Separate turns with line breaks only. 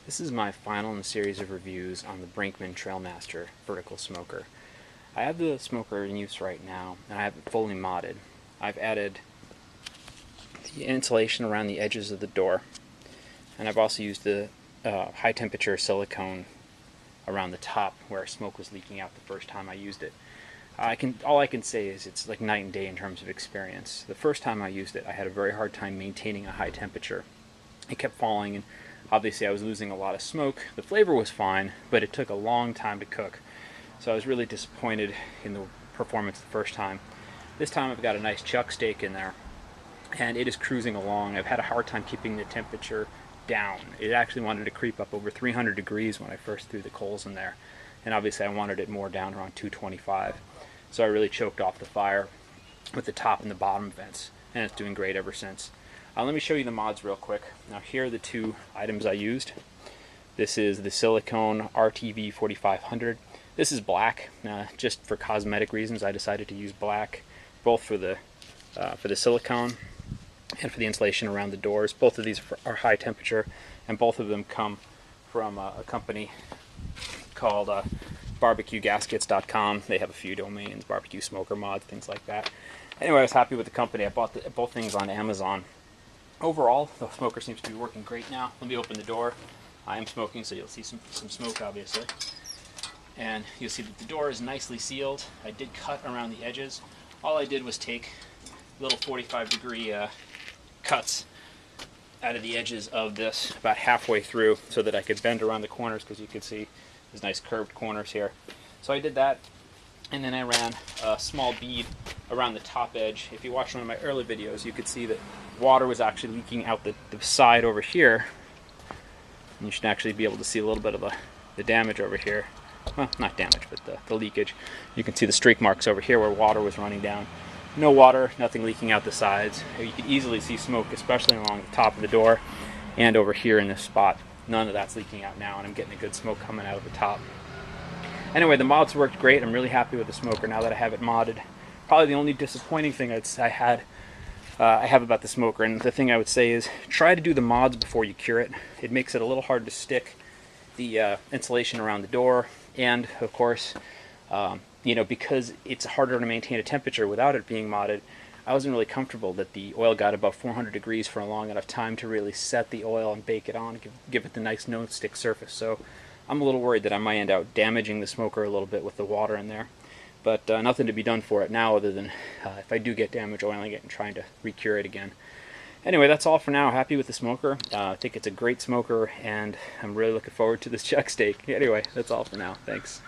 This is my final in a series of reviews on the Brinkmann Trailmaster vertical smoker. I have the smoker in use right now, and I have it fully modded. I've added the insulation around the edges of the door, and I've also used the high temperature silicone around the top where smoke was leaking out the first time I used it. All I can say is it's like night and day in terms of experience. The first time I used it, I had a very hard time maintaining a high temperature. It kept falling, and obviously I was losing a lot of smoke. The flavor was fine, but it took a long time to cook. So I was really disappointed in the performance the first time. This time I've got a nice chuck steak in there, and it is cruising along. I've had a hard time keeping the temperature down. It actually wanted to creep up over 300 degrees when I first threw the coals in there. And obviously I wanted it more down around 225. So I really choked off the fire with the top and the bottom vents, and it's doing great ever since. Let me show you the mods real quick. Now here are the two items I used. This is the silicone RTV 4500. This is black. Just for cosmetic reasons I decided to use black, both for the silicone and for the insulation around the doors. Both of these are high temperature, and both of them come from a company called BBQ Gaskets.com. They have a few domains, barbecue smoker mods, things like that. Anyway, I was happy with the company. I bought both things on Amazon. Overall, the smoker seems to be working great now. Let me open the door. I am smoking, so you'll see some smoke, obviously. And you'll see that the door is nicely sealed. I did cut around the edges. All I did was take little 45-degree cuts out of the edges of this about halfway through so that I could bend around the corners, because you can see there's nice curved corners here. So I did that, and then I ran a small bead around the top edge. If you watched one of my early videos, you could see that water was actually leaking out the side over here. And you should actually be able to see a little bit of the damage over here. Well, not damage, but the leakage. You can see the streak marks over here where water was running down. No water, nothing leaking out the sides. You can easily see smoke, especially along the top of the door and over here in this spot. None of that's leaking out now, and I'm getting a good smoke coming out of the top. Anyway, the mods worked great. I'm really happy with the smoker now that I have it modded. Probably the only disappointing thing I have about the smoker, and the thing I would say is try to do the mods before you cure it. It makes it a little hard to stick the insulation around the door, and of course, because it's harder to maintain a temperature without it being modded. I wasn't really comfortable that the oil got above 400 degrees for a long enough time to really set the oil and bake it on, give it the nice no-stick surface. So I'm a little worried that I might end up damaging the smoker a little bit with the water in there. But nothing to be done for it now other than if I do get damage oiling it and trying to recure it again. Anyway, that's all for now. Happy with the smoker. I think it's a great smoker, and I'm really looking forward to this chuck steak. Anyway, that's all for now. Thanks.